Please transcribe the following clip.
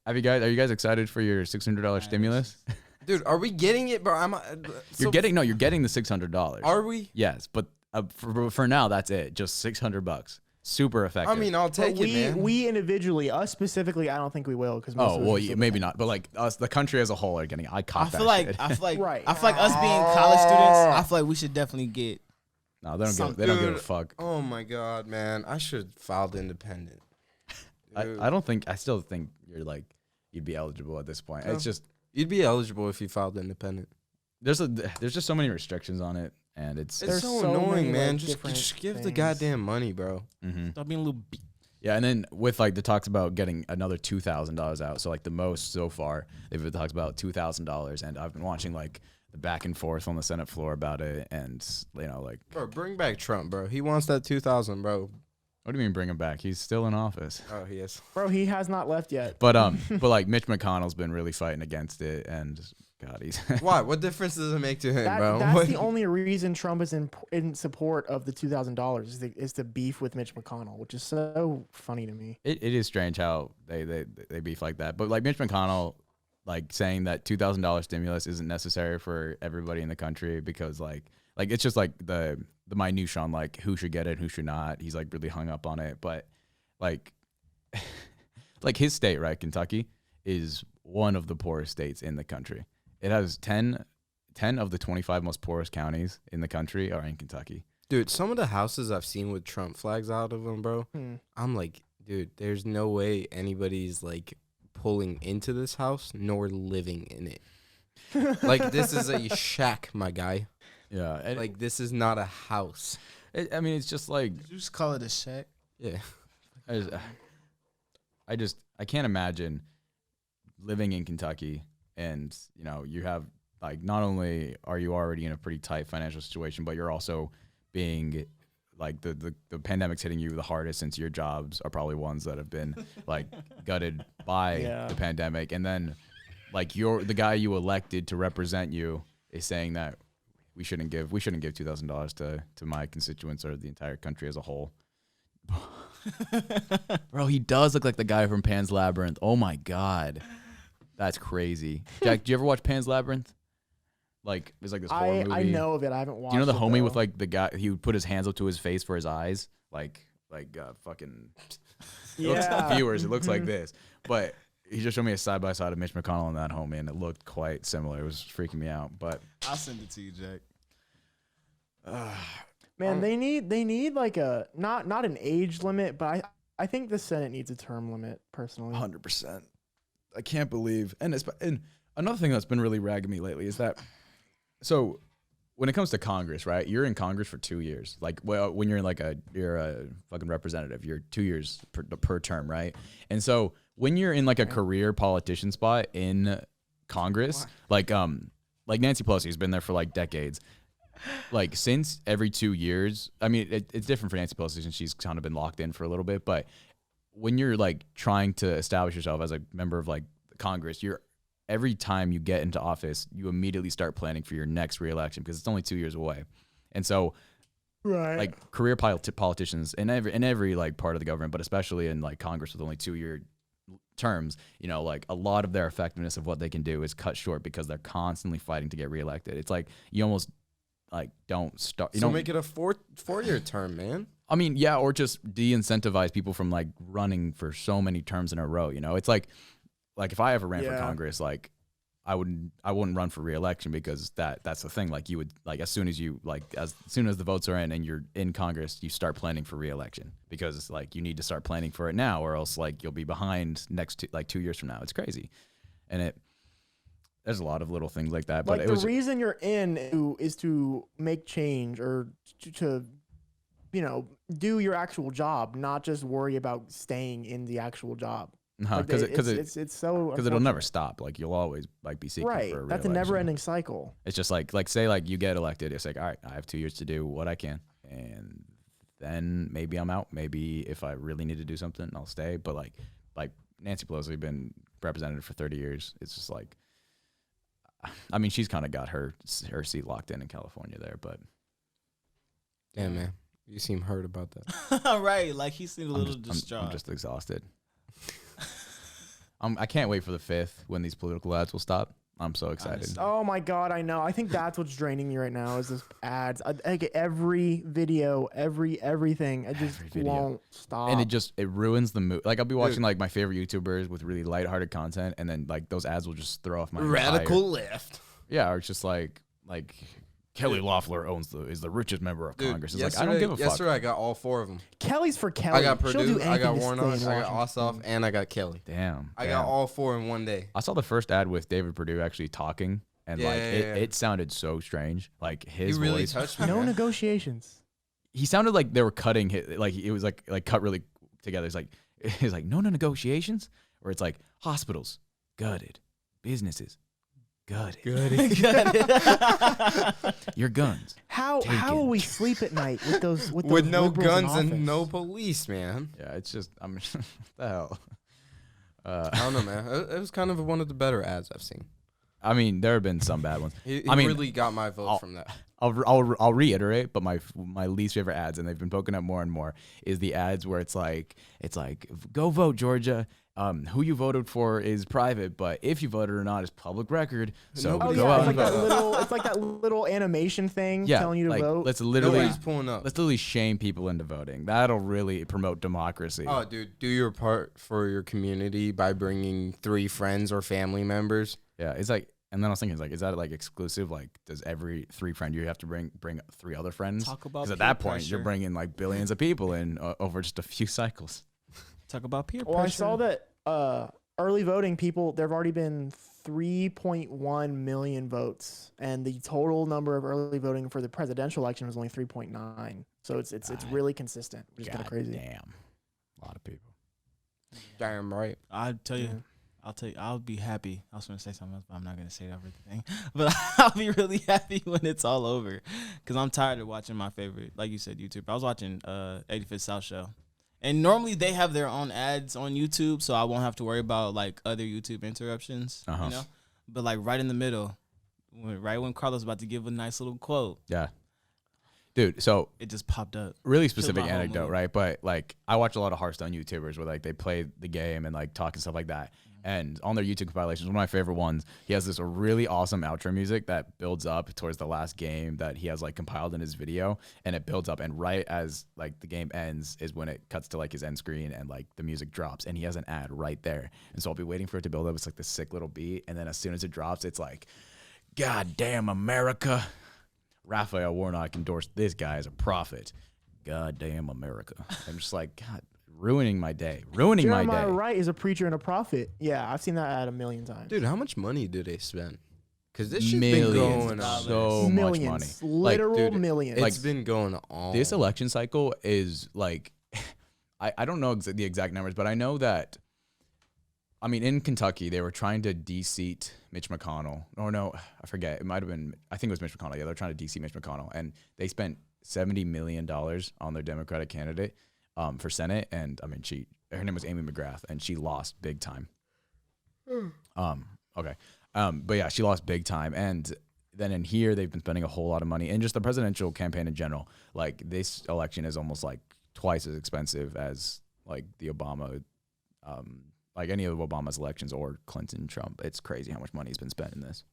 Are you guys excited for your $600 stimulus? Dude, are we getting it, bro? You're getting the $600. Are we? Yes, but for now that's it. Just $600. Super effective. I mean, I'll take it, man. We individually, us specifically, I don't think we will because maybe not. But like us, the country as a whole are getting. I caught that shit. I feel like Right. I feel like us being college students, I feel like we should definitely get. No, they don't give a fuck. Oh my god, man! I should have filed independent. I still think you'd be eligible at this point. No. It's just You'd be eligible if you filed independent. there's just so many restrictions on it, and it's It's so so annoying, many, man. like, Just different give the things. goddamn money, bro. Stop being a little. Yeah, and then with like the talks about getting another $2,000 out, so like the most so far they've talked about $2,000, and I've been watching like the back and forth on the Senate floor about it, and like, Bro, bring back Trump, bro. He wants that 2,000, bro. what do you mean bring him back? He's still in office. Oh, he is. Bro, he has not left yet. But like Mitch McConnell's been really fighting against it, and God, he's Why? What difference does it make to him, bro? That's What- the only reason Trump is in support of the $2,000 is the beef with Mitch McConnell, which is so funny to me. it is strange how they beef like that. But like Mitch McConnell, like saying that $2,000 stimulus isn't necessary for everybody in the country because like it's just like the minutia on like who should get it, who should not. He's like really hung up on it. But like like his state, right, Kentucky, is one of the poorest states in the country. It has 10 of the 25 most poorest counties in the country are in Kentucky. Dude, some of the houses I've seen with Trump flags out of them, bro, I'm like, dude, there's no way anybody's like pulling into this house nor living in it. Like, this is a shack, my guy. Yeah, and Like, this is not a house. I mean, it's just like Did you just call it a shack? Yeah. I can't imagine living in Kentucky and you have like not only are you already in a pretty tight financial situation, but you're also being like the pandemic's hitting you the hardest since your jobs are probably ones that have been like gutted by the pandemic, and then like the guy you elected to represent you is saying that we shouldn't give $2,000 to my constituents or the entire country as a whole. Bro, he does look like the guy from Pan's Labyrinth. Oh my God. That's crazy. Jack, do you ever watch Pan's Labyrinth? Like, there's like this horror movie. I know of it. I haven't watched it. Do you know the homie though. with like the guy, he would put his hands up to his face for his eyes? Like fucking viewers, it looks like this. But he just showed me a side by side of Mitch McConnell and that homie, and it looked quite similar. It was freaking me out. But I'll send it to you, Jack. Man, they need like a not an age limit, but I think the Senate needs a term limit personally. 100%. I can't believe, and another thing that's been really ragging me lately is that, so when it comes to Congress, right? You're in Congress for 2 years. Like, well, when you're like you're a fucking representative, you're 2 years per term, right? And so when you're in like a career politician spot in Congress, like Nancy Pelosi has been there for like decades. Like since every 2 years, I mean, it's different for Nancy Pelosi since she's kind of been locked in for a little bit, but when you're like trying to establish yourself as a member of like Congress, every time you get into office, you immediately start planning for your next reelection because it's only 2 years away. And so like career politicians in every like part of the government, but especially in like Congress with only 2 year terms, like a lot of their effectiveness of what they can do is cut short because they're constantly fighting to get reelected. It's like you almost like don't start. You So don't make it a four-year term, man. I mean, yeah, or just de-incentivize people from like running for so many terms in a row. It's like if I ever ran for Congress, like I wouldn't run for re-election because that's the thing. Like you would like as soon as the votes are in and you're in Congress, you start planning for re-election because like you need to start planning for it now, or else like you'll be behind next 2 years from now. It's crazy, and there's a lot of little things like that. But Like the reason you're in is to make change or to do your actual job, not just worry about staying in the actual job. Because so it'll never stop. Like you'll always like be seeking for a right. That's a re-election. never-ending cycle. It's just like say like you get elected, it's like, all right, I have 2 years to do what I can, and then maybe I'm out. Maybe if I really need to do something, I'll stay. But like Nancy Pelosi been representative for 30 years. It's just like, I mean, she's kind of got her seat locked in California there, but Damn, man. You seem hurt about that. Right, like he seemed a little distraught. I'm just exhausted. I can't wait for the 5th when these political ads will stop. I'm so excited. Honestly. Oh my God, I know. I think that's what's draining me right now is this ads. I get every video, everything. I just Every video. won't stop. And it ruins the mood. Like I'll be watching like my favorite YouTubers with really lighthearted content, and then like those ads will just throw off my Radical entire, left. Yeah, or it's just like Kelly Loeffler is the richest member of Dude, Congress. It's like I don't give a fuck. Yesterday I got all 4 of them. Kelly's for Kelly. I got She'll Purdue, do I got anything to stay Warnock, in I got Washington. Ossoff, and I got Kelly. Damn. I got all 4 in one day. I saw the first ad with David Perdue actually talking, and like Yeah. it sounded so strange. Like his He really voice. touched me. No man. negotiations. He sounded like they were cutting it. Like it was like cut really together. It's like no negotiations, or it's like hospitals gutted, businesses gutted, your guns. How Taken. will we sleep at night with those With liberals no in guns and office? no police, man. Yeah, it's just what the hell. I don't know, man. It was kind of one of the better ads I've seen. I mean, there have been some bad ones. He I mean, really got my vote I'll- from that. I'll reiterate, but my least favorite ads, and they've been poking up more and more, is the ads where it's like go vote Georgia. Who you voted for is private, but if you voted or not is public record. So Nobody- go yeah, out it's and like that vote. little. It's like that little animation thing Yeah, telling you to like, vote. let's literally Nobody's pulling up. let's literally shame people into voting. That'll really promote democracy. Oh, dude, do your part for your community by bringing 3 friends or family members. Yeah, it's like, and then I was thinking, is that like exclusive? Like, does every 3 friend you have to bring 3 other friends? Talk about Because at peer that point, you're pressure. bringing like billions of people in over just a few cycles. Talk about peer Well, I pressure. saw that early voting people. There have already been 3.1 million votes, and the total number of early voting for the presidential election was only 3.9. So it's really consistent, which is kind of crazy. Damn, a lot of people. Damn right. I'll tell you. Yeah. I'll be happy. I was going to say something else, but I'm not going to say everything. But I'll be really happy when it's all over, because I'm tired of watching my favorite, like you said, YouTube. I was watching 85th South Show, and normally they have their own ads on YouTube, so I won't have to worry about like other YouTube interruptions. Uh-huh. You know, but like right in the middle, right when Carlos was about to give a nice little quote, Yeah, dude. So it just popped up. really specific my whole anecdote, mood. right? But like, I watch a lot of Hearthstone YouTubers where like they play the game and like talk and stuff like that. And on their YouTube compilations, one of my favorite ones, he has this really awesome outro music that builds up towards the last game that he has like compiled in his video, and it builds up, and right as like the game ends is when it cuts to like his end screen and like the music drops, and he has an ad right there. And so I'll be waiting for it to build up. It's like this sick little beat, and then as soon as it drops, it's like, God damn America. Raphael Warnock endorsed this guy as a prophet. God damn America. I'm just like, God, ruining my day. Ruining my Jeremiah day. Wright is a preacher and a prophet. Yeah, I've seen that ad a million times. Dude, how much money do they spend? Because this shit's Millions. been going on. So much money. millions, Like, literal dude, millions. It's been going on. This election cycle is like, I don't know the exact numbers, but I know that, I mean, in Kentucky, they were trying to de-seat Mitch McConnell. Or no, I forget. It might have been, I think it was Mitch McConnell. Yeah, they're trying to de-seat Mitch McConnell. And they spent $70 million on their Democratic candidate for Senate. And I mean, her name was Amy McGrath, and she lost big time. Okay. But yeah, she lost big time. And then in here, they've been spending a whole lot of money. And just the presidential campaign in general, like this election is almost like twice as expensive as like the Obama, like any of Obama's elections or Clinton, Trump. It's crazy how much money has been spent in this.